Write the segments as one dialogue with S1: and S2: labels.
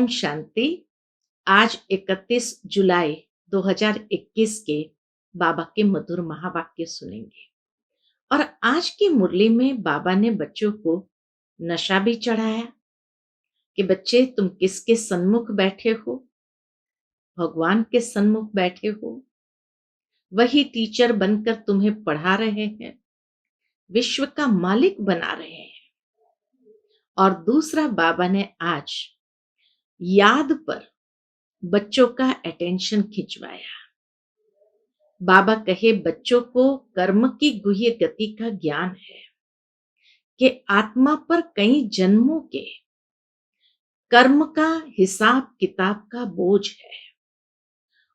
S1: ओम शांति। आज 31 जुलाई 2021 के बाबा के मधुर महावाक्य सुनेंगे। और आज की मुरली में बाबा ने बच्चों को नशा भी चढ़ाया कि बच्चे तुम किसके सन्मुख बैठे हो? भगवान के सन्मुख बैठे हो। वही टीचर बनकर तुम्हें पढ़ा रहे हैं, विश्व का मालिक बना रहे हैं। और दूसरा, बाबा ने आज याद पर बच्चों का अटेंशन खिंचवाया। बाबा कहे बच्चों को कर्म की गुह्य गति का ज्ञान है कि आत्मा पर कई जन्मों के कर्म का हिसाब किताब का बोझ है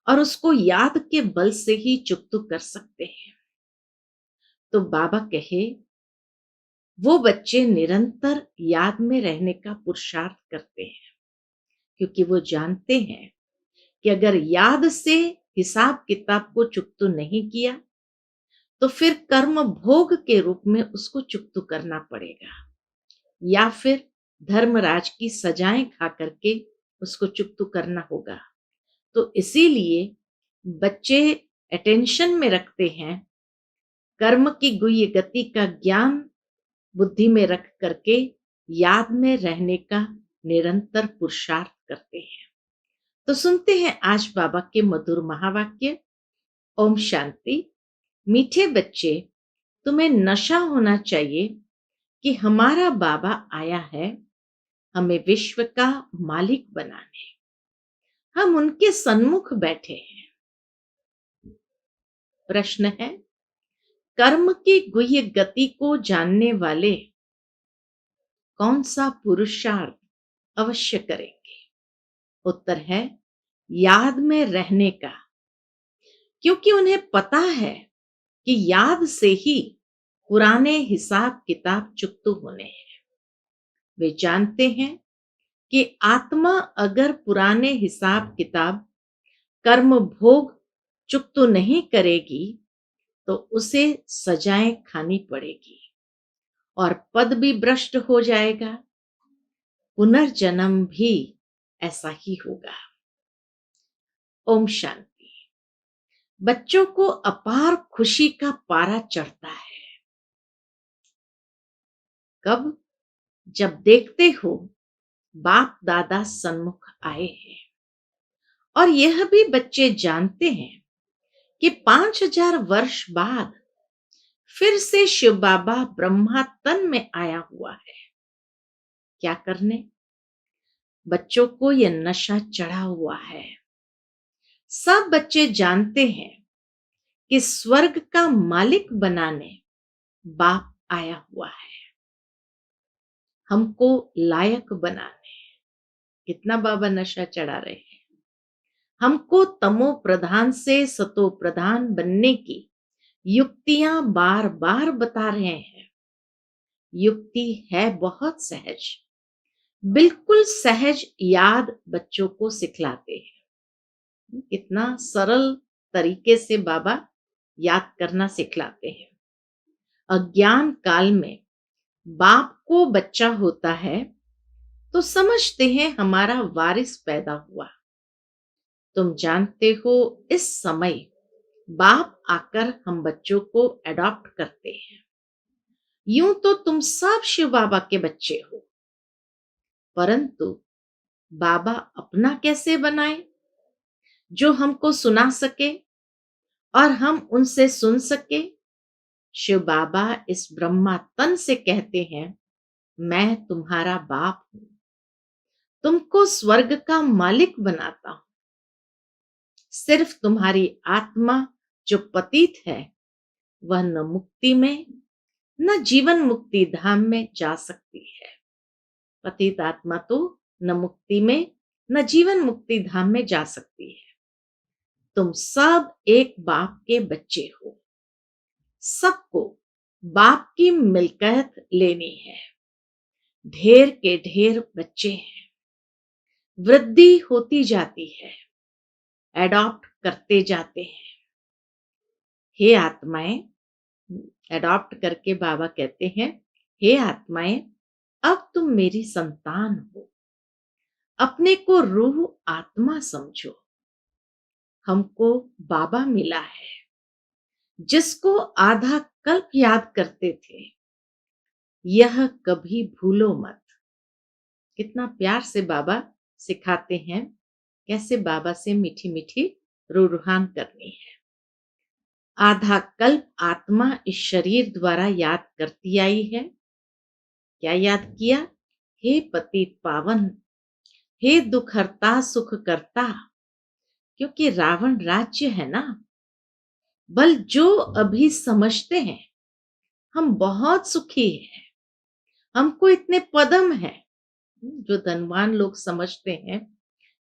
S1: और उसको याद के बल से ही चुकता कर सकते हैं। तो बाबा कहे वो बच्चे निरंतर याद में रहने का पुरुषार्थ करते हैं, क्योंकि वो जानते हैं कि अगर याद से हिसाब किताब को चुकता नहीं किया तो फिर कर्म भोग के रूप में उसको चुकता करना पड़ेगा, या फिर धर्मराज की सजाएं खा करके उसको चुकता करना होगा। तो इसीलिए बच्चे अटेंशन में रखते हैं, कर्म की गुह्य गति का ज्ञान बुद्धि में रख करके याद में रहने का निरंतर पुरुषार्थ करते हैं। तो सुनते हैं आज बाबा के मधुर महावाक्य। ओम शांति। मीठे बच्चे, तुम्हें नशा होना चाहिए कि हमारा बाबा आया है हमें विश्व का मालिक बनाने। हम उनके सन्मुख बैठे हैं। प्रश्न है, कर्म की गुह्य गति को जानने वाले कौन सा पुरुषार्थ अवश्य करेंगे? उत्तर है याद में रहने का, क्योंकि उन्हें पता है कि याद से ही पुराने हिसाब किताब चुकता होने हैं। वे जानते हैं कि आत्मा अगर पुराने हिसाब किताब कर्म भोग चुकता नहीं करेगी तो उसे सजाएं खानी पड़ेगी और पद भी भ्रष्ट हो जाएगा, पुनर्जन्म भी ऐसा ही होगा। ओम शांति। बच्चों को अपार खुशी का पारा चढ़ता है। कब? जब देखते हो बाप दादा सन्मुख आए हैं। और यह भी बच्चे जानते हैं कि 5000 वर्ष बाद फिर से शिव बाबा ब्रह्मा तन में आया हुआ है। क्या करने? बच्चों को यह नशा चढ़ा हुआ है। सब बच्चे जानते हैं कि स्वर्ग का मालिक बनाने बाप आया हुआ है, हमको लायक बनाने। कितना बाबा नशा चढ़ा रहे हैं। हमको तमो प्रधान से सतो प्रधान बनने की युक्तियां बार बार बता रहे हैं। युक्ति है बहुत सहज, बिल्कुल सहज याद बच्चों को सिखलाते हैं। कितना सरल तरीके से बाबा याद करना सिखलाते हैं। अज्ञान काल में बाप को बच्चा होता है तो समझते हैं हमारा वारिस पैदा हुआ। तुम जानते हो इस समय बाप आकर हम बच्चों को अडॉप्ट करते हैं। यूं तो तुम सब शिव बाबा के बच्चे हो, परंतु बाबा अपना कैसे बनाए जो हमको सुना सके और हम उनसे सुन सके। शिव बाबा इस ब्रह्मा तन से कहते हैं, मैं तुम्हारा बाप हूं, तुमको स्वर्ग का मालिक बनाता हूं। सिर्फ तुम्हारी आत्मा जो पतित है वह न मुक्ति में न जीवन मुक्ति धाम में जा सकती है। पतित आत्मा तो न मुक्ति में न जीवन मुक्ति धाम में जा सकती है। तुम सब एक बाप के बच्चे हो। सबको बाप की मिल्कियत लेनी है। ढेर के ढेर बच्चे हैं। वृद्धि होती जाती है, एडॉप्ट करते जाते हैं। हे आत्माएं, एडॉप्ट करके बाबा कहते हैं, हे आत्माएं, अब तुम मेरी संतान हो। अपने को रूह आत्मा समझो। हमको बाबा मिला है, जिसको आधा कल्प याद करते थे, यह कभी भूलो मत। कितना प्यार से बाबा सिखाते हैं कैसे बाबा से मीठी मीठी रूहान करनी है। आधा कल्प आत्मा इस शरीर द्वारा याद करती आई है। क्या याद किया? हे पतित पावन, हे दुख हरता सुख करता। क्योंकि रावण राज्य है ना। बल जो अभी समझते हैं हम बहुत सुखी हैं, हमको इतने पदम है। जो धनवान लोग समझते हैं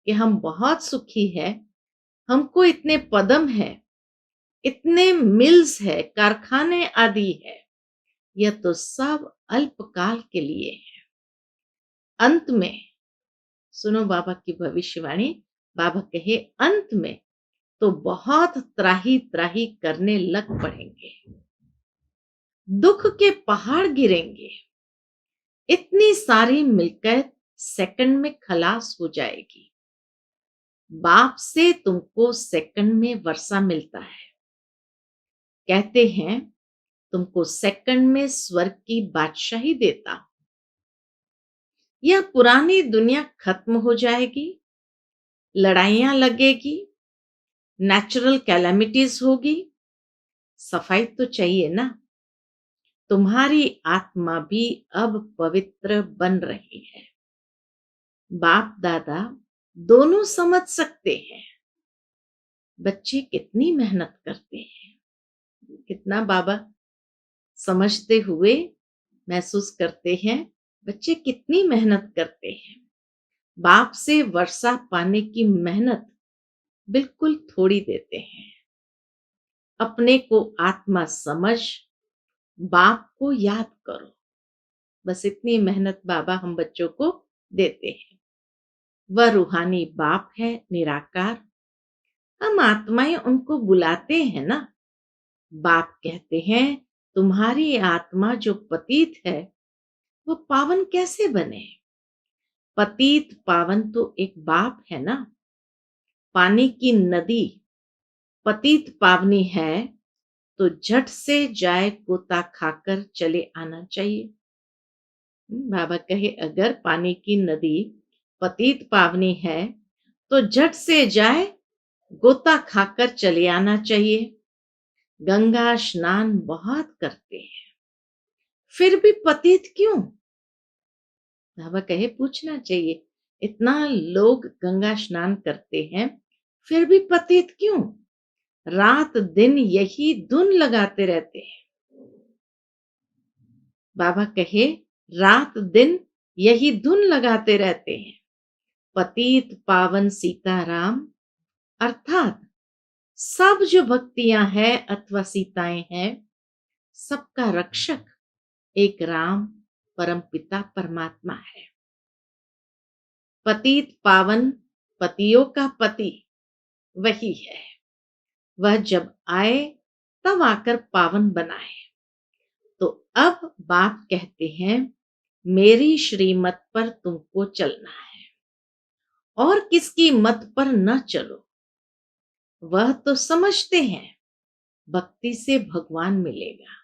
S1: कि हम बहुत सुखी है, हमको इतने पदम है, इतने मिल्स है, कारखाने आदि है, यह तो सब अल्पकाल के लिए है। अंत में सुनो बाबा की भविष्यवाणी। बाबा कहे अंत में तो बहुत त्राही त्राही करने लग पड़ेंगे, दुख के पहाड़ गिरेंगे, इतनी सारी मिलकर सेकंड में खलास हो जाएगी। बाप से तुमको सेकंड में वर्षा मिलता है। कहते हैं तुमको सेकंड में स्वर्ग की बादशाही देता हूं। यह पुरानी दुनिया खत्म हो जाएगी, लड़ाइयां लगेगी, नेचुरल कैलेमिटीज होगी, सफाई तो चाहिए ना। तुम्हारी आत्मा भी अब पवित्र बन रही है। बाप दादा दोनों समझ सकते हैं बच्चे कितनी मेहनत करते हैं। कितना बाबा समझते हुए महसूस करते हैं बच्चे कितनी मेहनत करते हैं। बाप से वर्षा पाने की मेहनत बिल्कुल थोड़ी देते हैं। अपने को आत्मा समझ बाप को याद करो, बस इतनी मेहनत बाबा हम बच्चों को देते हैं। वह रूहानी बाप है निराकार। हम आत्माएं उनको बुलाते हैं ना। बाप कहते हैं तुम्हारी आत्मा जो पतित है वो पावन कैसे बने? पतित पावन तो एक बाप है ना। पानी की नदी पतित पावनी है तो झट से जाए गोता खाकर चले आना चाहिए। बाबा कहे अगर पानी की नदी पतित पावनी है तो झट से जाए गोता खाकर चले आना चाहिए। गंगा स्नान बहुत करते हैं, फिर भी पतित क्यों? बाबा कहे पूछना चाहिए। इतना लोग गंगा स्नान करते हैं फिर भी पतित क्यों? रात दिन यही धुन लगाते रहते हैं। बाबा कहे रात दिन यही धुन लगाते रहते हैं। पतित पावन सीताराम अर्थात सब जो भक्तियां हैं अथवा सीताएं हैं, सबका रक्षक एक राम परमपिता परमात्मा है। पतित पावन पतियों का पति वही है। वह जब आए तब आकर पावन बनाए। तो अब बाप कहते हैं मेरी श्रीमत पर तुमको चलना है और किसकी मत पर न चलो। वह तो समझते हैं भक्ति से भगवान मिलेगा।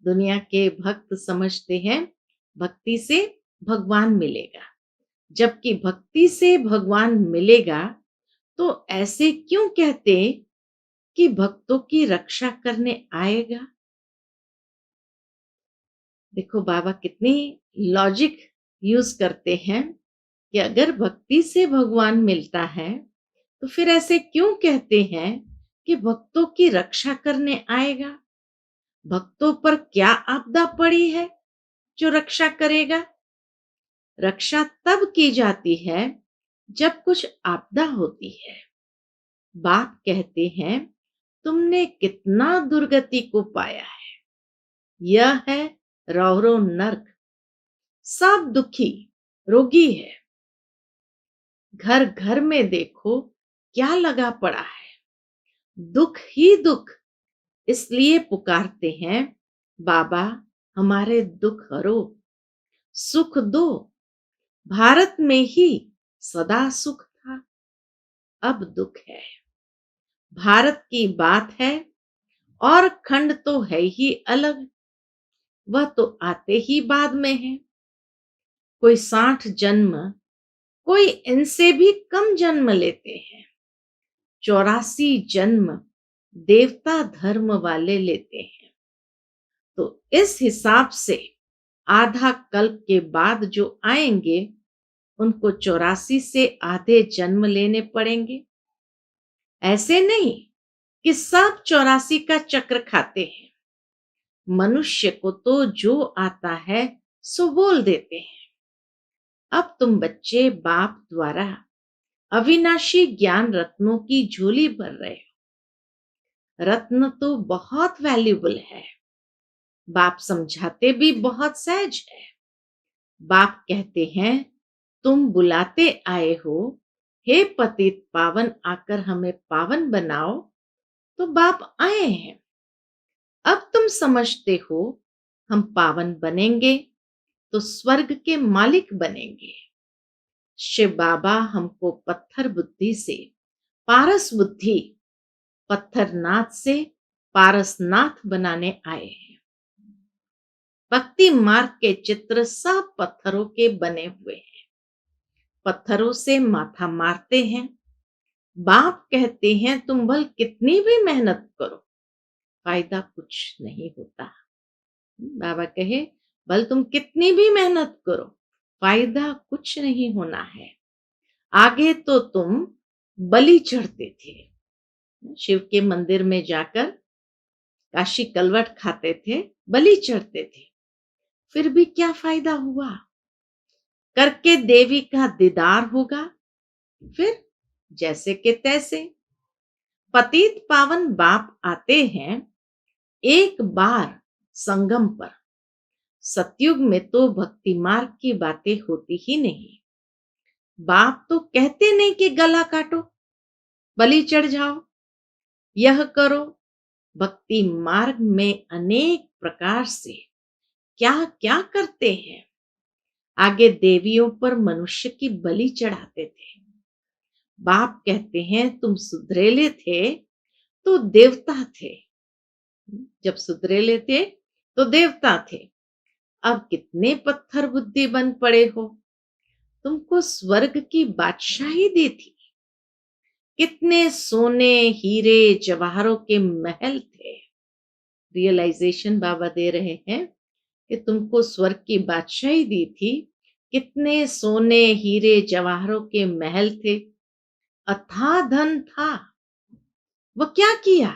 S1: दुनिया के भक्त समझते हैं भक्ति से भगवान मिलेगा, जबकि भक्ति से भगवान मिलेगा तो ऐसे क्यों कहते कि भक्तों की रक्षा करने आएगा? देखो बाबा कितनी लॉजिक यूज करते हैं कि अगर भक्ति से भगवान मिलता है तो फिर ऐसे क्यों कहते हैं कि भक्तों की रक्षा करने आएगा? भक्तों पर क्या आपदा पड़ी है जो रक्षा करेगा? रक्षा तब की जाती है जब कुछ आपदा होती है। बाप कहते हैं तुमने कितना दुर्गति को पाया है। यह है रौरो नर्क। सब दुखी रोगी है। घर घर में देखो क्या लगा पड़ा है, दुख ही दुख। इसलिए पुकारते हैं बाबा हमारे दुख हरो, सुख दो। भारत में ही सदा सुख था, अब दुख है। भारत की बात है और खंड तो है ही अलग, वह तो आते ही बाद में है। कोई 60 जन्म, कोई इनसे भी कम जन्म लेते हैं। 84 जन्म देवता धर्म वाले लेते हैं। तो इस हिसाब से आधा कल्प के बाद जो आएंगे उनको 84 से आधे जन्म लेने पड़ेंगे। ऐसे नहीं कि सब 84 का चक्र खाते हैं। मनुष्य को तो जो आता है सो बोल देते हैं। अब तुम बच्चे बाप द्वारा अविनाशी ज्ञान रत्नों की झोली भर रहे हो। रत्न तो बहुत वैल्यूबल है। बाप समझाते भी बहुत सहज है। बाप कहते हैं तुम बुलाते आए हो, हे पतित पावन आकर हमें पावन बनाओ, तो बाप आए हैं। अब तुम समझते हो हम पावन बनेंगे तो स्वर्ग के मालिक बनेंगे। शिव बाबा हमको पत्थर बुद्धि से पारस बुद्धि, पत्थरनाथ से पारसनाथ बनाने आए हैं। भक्ति मार्ग के चित्र सब पत्थरों के बने हुए हैं। पत्थरों से माथा मारते हैं। बाप कहते हैं तुम भल कितनी भी मेहनत करो, फायदा कुछ नहीं होता। बाबा कहे भल तुम कितनी भी मेहनत करो, फायदा कुछ नहीं होना है। आगे तो तुम बलि चढ़ते थे, शिव के मंदिर में जाकर काशी कलवट खाते थे, बलि चढ़ते थे। फिर भी क्या फायदा हुआ? करके देवी का दीदार होगा, फिर जैसे के तैसे। पतित पावन बाप आते हैं एक बार संगम पर। सतयुग में तो भक्ति मार्ग की बातें होती ही नहीं। बाप तो कहते नहीं कि गला काटो, बलि चढ़ जाओ, यह करो। भक्ति मार्ग में अनेक प्रकार से क्या क्या करते हैं। आगे देवियों पर मनुष्य की बलि चढ़ाते थे। बाप कहते हैं तुम सुधरेले थे तो देवता थे, जब सुधरेले थे तो देवता थे। अब कितने पत्थर बुद्धि बन पड़े हो। तुमको स्वर्ग की बादशाही दी थी। कितने सोने हीरे जवाहरों के महल थे। रियलाइजेशन बाबा दे रहे हैं कि तुमको स्वर्ग की बादशाही दी थी। कितने सोने हीरे जवाहरों के महल थे। अथाह धन था, वो क्या किया?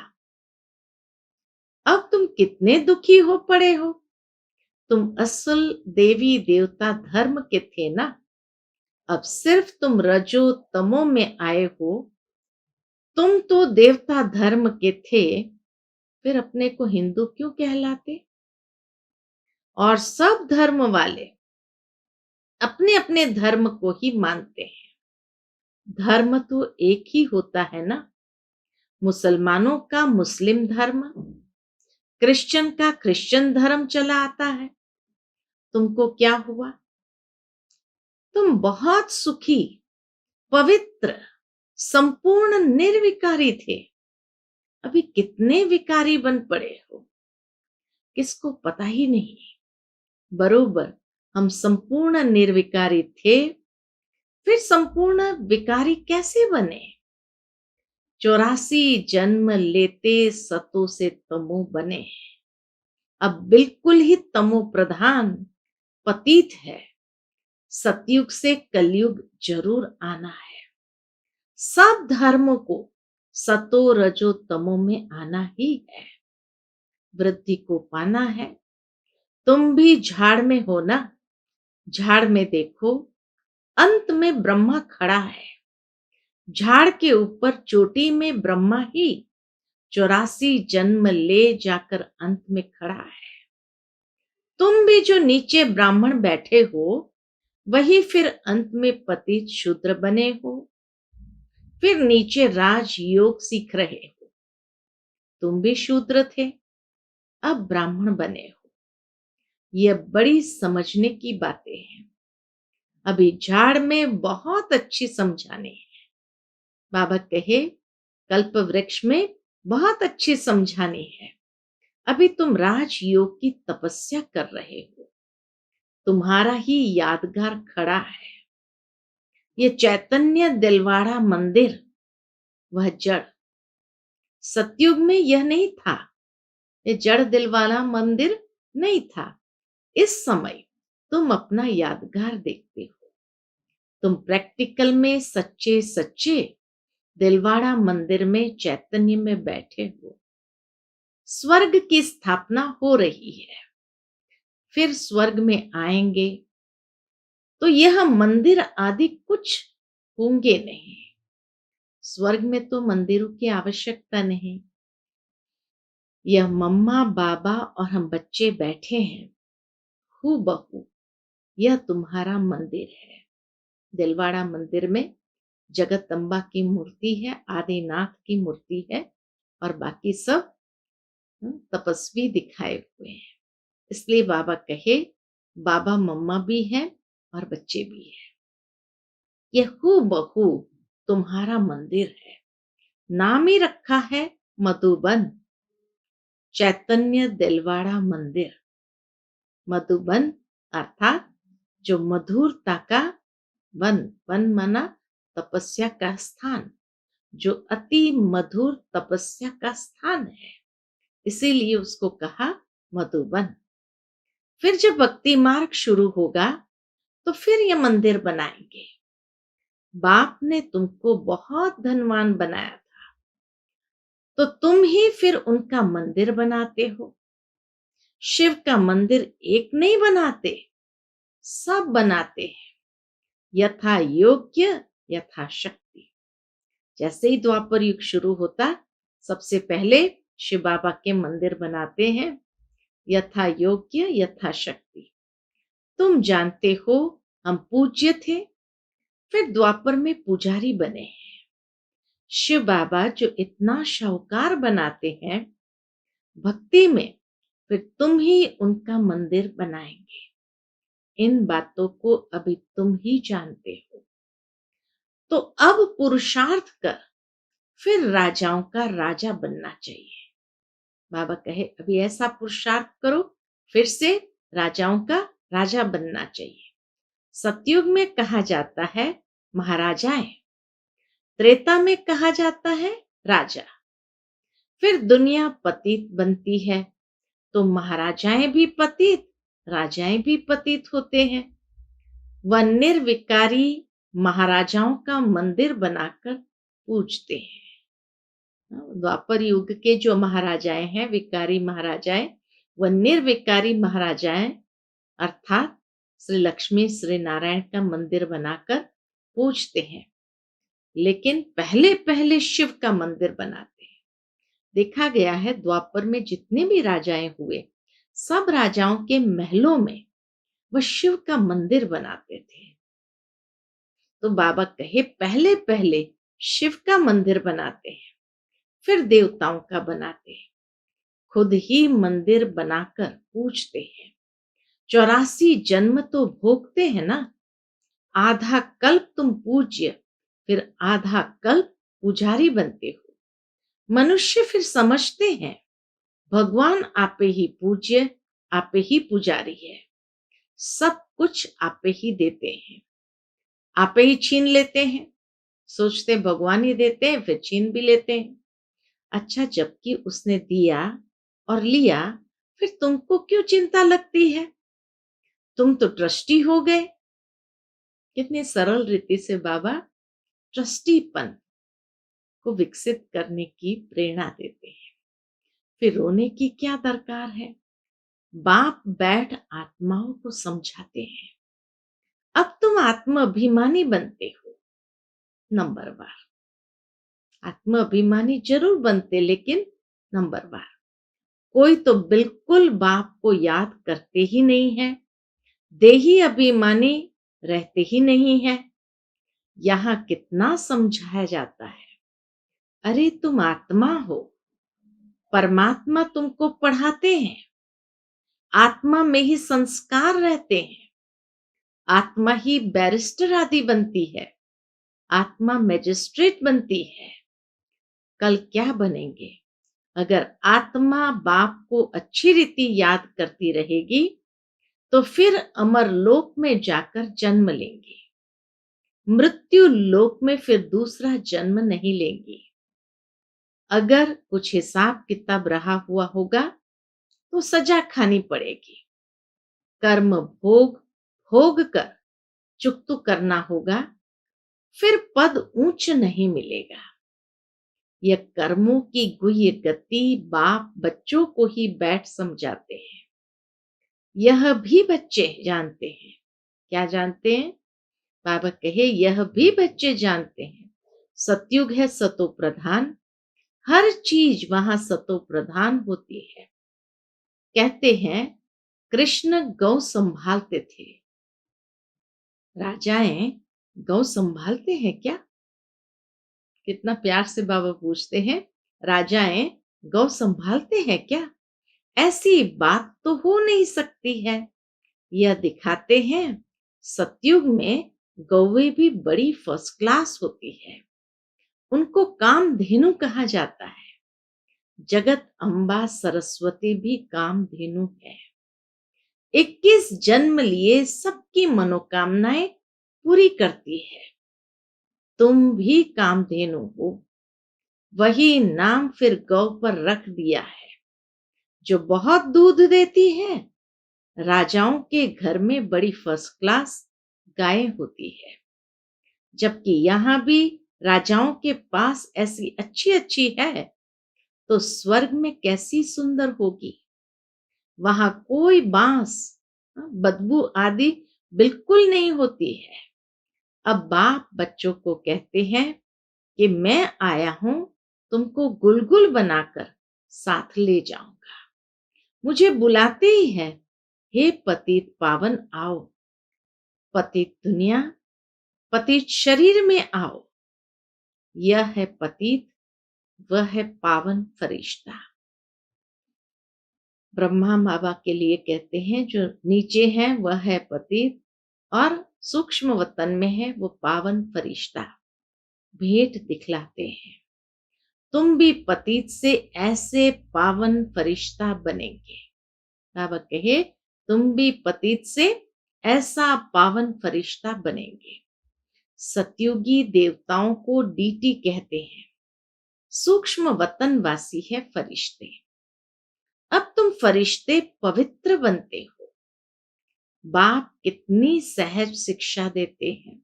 S1: अब तुम कितने दुखी हो पड़े हो। तुम असल देवी देवता धर्म के थे ना, अब सिर्फ तुम रजो तमो में आए हो। तुम तो देवता धर्म के थे, फिर अपने को हिंदू क्यों कहलाते? और सब धर्म वाले अपने अपने धर्म को ही मानते हैं। धर्म तो एक ही होता है ना। मुसलमानों का मुस्लिम धर्म, क्रिश्चियन का क्रिश्चियन धर्म चला आता है। तुमको क्या हुआ? तुम बहुत सुखी, पवित्र, संपूर्ण निर्विकारी थे। अभी कितने विकारी बन पड़े हो, किसको पता ही नहीं। बरोबर हम संपूर्ण निर्विकारी थे, फिर संपूर्ण विकारी कैसे बने? 84 जन्म लेते सतो से तमो बने। अब बिल्कुल ही तमो प्रधान पतित है। सतयुग से कलयुग जरूर आना है। सब धर्मों को सतो रजो तमो में आना ही है। वृद्धि को पाना है। तुम भी झाड़ में हो ना, झाड़ में देखो अंत में ब्रह्मा खड़ा है। झाड़ के ऊपर चोटी में ब्रह्मा ही 84 जन्म ले जाकर अंत में खड़ा है। तुम भी जो नीचे ब्राह्मण बैठे हो, वही फिर अंत में पतित शूद्र बने हो। फिर नीचे राजयोग सीख रहे हो। तुम भी शूद्र थे, अब ब्राह्मण बने हो। यह बड़ी समझने की बातें हैं। अभी झाड़ में बहुत अच्छी समझाने है। बाबा कहे कल्प वृक्ष में बहुत अच्छी समझानी है। अभी तुम राजयोग की तपस्या कर रहे हो, तुम्हारा ही यादगार खड़ा है। ये चैतन्य दिलवाड़ा मंदिर, वह जड़, सतयुग में यह नहीं था। ये जड़ दिलवाड़ा मंदिर नहीं था। इस समय तुम अपना यादगार देखते हो। तुम प्रैक्टिकल में सच्चे सच्चे दिलवाड़ा मंदिर में चैतन्य में बैठे हो। स्वर्ग की स्थापना हो रही है, फिर स्वर्ग में आएंगे तो यह मंदिर आदि कुछ होंगे नहीं। स्वर्ग में तो मंदिरों की आवश्यकता नहीं। यह मम्मा बाबा और हम बच्चे बैठे हैं, हूबहू यह तुम्हारा मंदिर है। दिलवाड़ा मंदिर में जगदम्बा की मूर्ति है, आदिनाथ की मूर्ति है और बाकी सब तपस्वी दिखाए हुए हैं। इसलिए बाबा कहे बाबा मम्मा भी हैं और बच्चे भी हैं। यह हूबहू तुम्हारा मंदिर है। नाम ही रखा है मधुबन, चैतन्य दिलवाड़ा मंदिर। मधुबन अर्थात जो मधुरता का वन, वन माना तपस्या का स्थान, जो अति मधुर तपस्या का स्थान है, इसीलिए उसको कहा मधुबन। फिर जब भक्ति मार्ग शुरू होगा तो फिर ये मंदिर बनाएंगे। बाप ने तुमको बहुत धनवान बनाया था, तो तुम ही फिर उनका मंदिर बनाते हो। शिव का मंदिर एक नहीं बनाते, सब बनाते हैं, यथा योग्य यथा शक्ति। जैसे ही द्वापर युग शुरू होता, सबसे पहले शिव बाबा के मंदिर बनाते हैं, यथा योग्य यथा शक्ति। तुम जानते हो हम पूज्य थे, फिर द्वापर में पुजारी बने हैं। शिव बाबा जो इतना शाहूकार बनाते हैं भक्ति में, फिर तुम ही उनका मंदिर बनाएंगे। इन बातों को अभी तुम ही जानते हो। तो अब पुरुषार्थ कर फिर राजाओं का राजा बनना चाहिए। बाबा कहे अभी ऐसा पुरुषार्थ करो, फिर से राजाओं का राजा बनना चाहिए। सतयुग में कहा जाता है महाराजाएं, त्रेता में कहा जाता है राजा। फिर दुनिया पतित बनती है तो महाराजाएं भी पतित, राजाएं भी पतित होते हैं। वह निर्विकारी महाराजाओं का मंदिर बनाकर पूजते हैं। द्वापर युग के जो महाराजाएं हैं, विकारी महाराजाएं, वह निर्विकारी महाराजाएं अर्थात श्री लक्ष्मी श्री नारायण का मंदिर बनाकर पूजते हैं। लेकिन पहले पहले शिव का मंदिर बनाते हैं। देखा गया है द्वापर में जितने भी राजाएं हुए, सब राजाओं के महलों में वह शिव का मंदिर बनाते थे। तो बाबा कहे पहले पहले शिव का मंदिर बनाते हैं, फिर देवताओं का बनाते हैं। खुद ही मंदिर बनाकर पूजते हैं। 84 जन्म तो भोगते हैं ना। आधा कल्प तुम पूज्य, फिर आधा कल्प पुजारी बनते हो। मनुष्य फिर समझते हैं भगवान आपे ही पूज्य, आपे ही पुजारी है, सब कुछ आपे ही देते हैं, आपे ही छीन लेते हैं। सोचते भगवान ही देते हैं, फिर छीन भी लेते हैं। अच्छा, जबकि उसने दिया और लिया, फिर तुमको क्यों चिंता लगती है? तुम तो ट्रस्टी हो गए। कितनी सरल रीति से बाबा ट्रस्टीपन को विकसित करने की प्रेरणा देते हैं। फिर रोने की क्या दरकार है? बाप बैठ आत्माओं को समझाते हैं। अब तुम आत्म अभिमानी बनते हो। नंबरवार आत्म अभिमानी जरूर बनते, लेकिन नंबरवार। कोई तो बिल्कुल बाप को याद करते ही नहीं है, देही अभिमानी रहते ही नहीं है। यहां कितना समझाया जाता है, अरे तुम आत्मा हो, परमात्मा तुमको पढ़ाते हैं, आत्मा में ही संस्कार रहते हैं। आत्मा ही बैरिस्टर आदि बनती है, आत्मा मैजिस्ट्रेट बनती है। कल क्या बनेंगे? अगर आत्मा बाप को अच्छी रीति याद करती रहेगी तो फिर अमर लोक में जाकर जन्म लेंगी, मृत्यु लोक में फिर दूसरा जन्म नहीं लेंगी। अगर कुछ हिसाब किताब रहा हुआ होगा तो सजा खानी पड़ेगी। कर्म भोग भोग कर चुकतू करना होगा, फिर पद ऊंच नहीं मिलेगा। यह कर्मों की गुह्य गति बाप बच्चों को ही बैठ समझाते हैं। यह भी बच्चे जानते हैं। क्या जानते हैं? बाबा कहे यह भी बच्चे जानते हैं। सतयुग है सतो प्रधान, हर चीज वहां सतो प्रधान होती है। कहते हैं कृष्ण गौ संभालते थे। राजाएं गौ संभालते हैं क्या? कितना प्यार से बाबा पूछते हैं, राजाएं गौ संभालते हैं क्या? ऐसी बात तो हो नहीं सकती है। यह दिखाते हैं सतयुग में गौवें भी बड़ी फर्स्ट क्लास होती है। उनको कामधेनु कहा जाता है। जगत अम्बा सरस्वती भी कामधेनु है। 21 जन्म लिए सबकी मनोकामनाएं पूरी करती है। तुम भी कामधेनु हो। वही नाम फिर गौ पर रख दिया है जो बहुत दूध देती है। राजाओं के घर में बड़ी फर्स्ट क्लास गायें होती है, जबकि यहां भी राजाओं के पास ऐसी अच्छी अच्छी है तो स्वर्ग में कैसी सुंदर होगी। वहां कोई बांस बदबू आदि बिल्कुल नहीं होती है। अब बाप बच्चों को कहते हैं कि मैं आया हूं तुमको गुलगुल बनाकर साथ ले जाऊंगा। मुझे बुलाते ही है, हे पतित पावन आओ। पतित दुनिया, पतित शरीर में आओ। यह है पतित, वह है पावन फरिश्ता। ब्रह्मा बाबा के लिए कहते हैं जो नीचे है वह है पतित और सूक्ष्म वतन में है वो पावन फरिश्ता। भेंट दिखलाते हैं, तुम भी पतित से ऐसे पावन फरिश्ता बनेंगे। बाबा कहे तुम भी पतित से ऐसा पावन फरिश्ता बनेंगे। सतयुगी देवताओं को डीटी कहते हैं, सूक्ष्म वतन वासी है फरिश्ते। अब तुम फरिश्ते पवित्र बनते हो। बाप कितनी सहज शिक्षा देते हैं।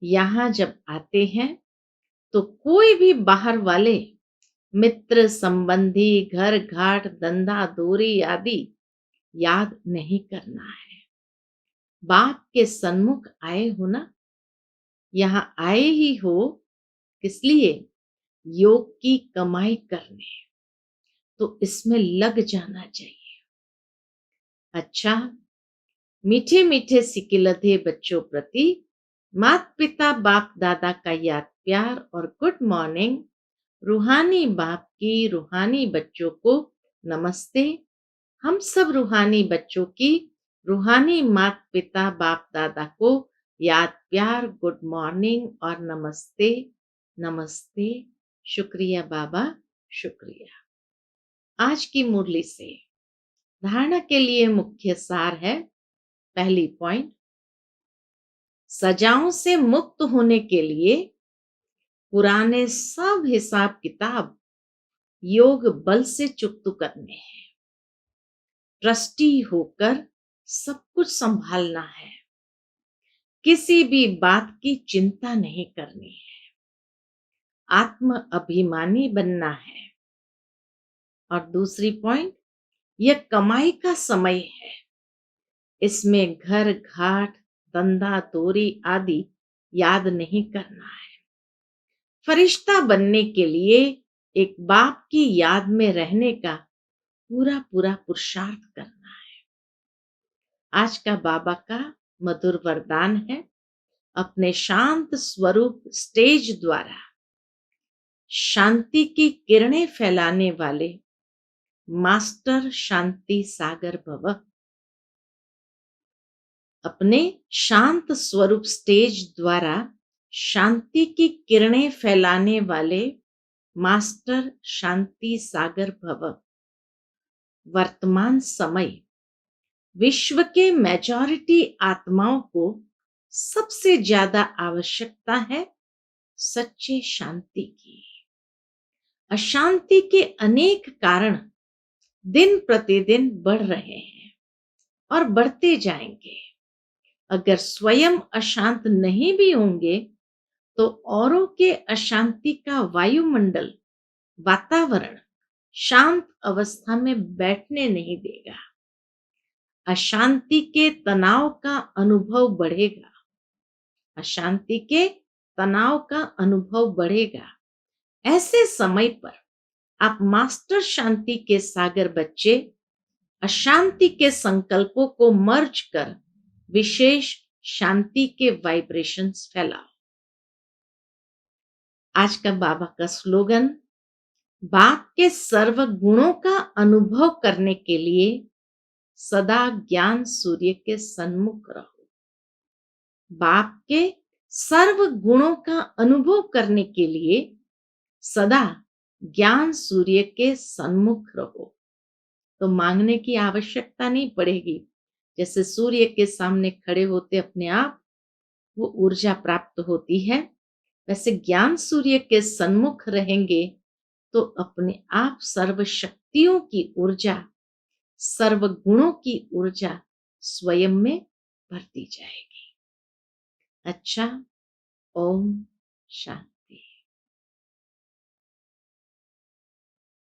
S1: यहां जब आते हैं तो कोई भी बाहर वाले मित्र संबंधी घर घाट धंधा दूरी आदि याद नहीं करना है। बाप के सन्मुख आए हो ना, यहां आए ही हो किस लिए? योग की कमाई करने। तो इसमें लग जाना चाहिए। अच्छा, मीठे मीठे सिकिलधे बच्चों प्रति माता पिता बाप दादा का याद प्यार और गुड मॉर्निंग। रूहानी बाप की रूहानी बच्चों को नमस्ते। हम सब रूहानी बच्चों की रूहानी माता पिता बाप दादा को याद प्यार गुड मॉर्निंग और नमस्ते। नमस्ते। शुक्रिया बाबा, शुक्रिया। आज की मुरली से धारणा के लिए मुख्य सार है। पहली पॉइंट, सजाओं से मुक्त होने के लिए पुराने सब हिसाब किताब योग बल से चुकतू करने हैं। ट्रस्टी होकर सब कुछ संभालना है। किसी भी बात की चिंता नहीं करनी है। आत्म अभिमानी बनना है। और दूसरी पॉइंट, यह कमाई का समय है। इसमें घर घाट धंधा तोरी आदि याद नहीं करना है। फरिश्ता बनने के लिए एक बाप की याद में रहने का पूरा पूरा पुरुषार्थ करना है। आज का बाबा का मधुर वरदान है, अपने शांत स्वरूप स्टेज द्वारा शांति की किरणें फैलाने वाले मास्टर शांति सागर भव। अपने शांत स्वरूप स्टेज द्वारा शांति की किरणें फैलाने वाले मास्टर शांति सागर भव। वर्तमान समय विश्व के मेजॉरिटी आत्माओं को सबसे ज्यादा आवश्यकता है सच्चे शांति की। अशांति के अनेक कारण दिन प्रतिदिन बढ़ रहे हैं और बढ़ते जाएंगे। अगर स्वयं अशांत नहीं भी होंगे तो औरों के अशांति का वायुमंडल, वातावरण शांत अवस्था में बैठने नहीं देगा। अशांति के तनाव का अनुभव बढ़ेगा। अशांति के तनाव का अनुभव बढ़ेगा। ऐसे समय पर आप मास्टर शांति के सागर बच्चे अशांति के संकल्पों को मर्ज कर विशेष शांति के वाइब्रेशंस फैलाओ। आज का बाबा का स्लोगन, बाप के सर्व गुणों का अनुभव करने के लिए सदा ज्ञान सूर्य के सन्मुख रहो। बाप के सर्व गुणों का अनुभव करने के लिए सदा ज्ञान सूर्य के सन्मुख रहो। तो मांगने की आवश्यकता नहीं पड़ेगी। जैसे सूर्य के सामने खड़े होते अपने आप वो ऊर्जा प्राप्त होती है, वैसे ज्ञान सूर्य के सन्मुख रहेंगे तो अपने आप सर्व शक्तियों की ऊर्जा, सर्व गुणों की ऊर्जा स्वयं में भरती जाएगी। अच्छा, ओम शांति।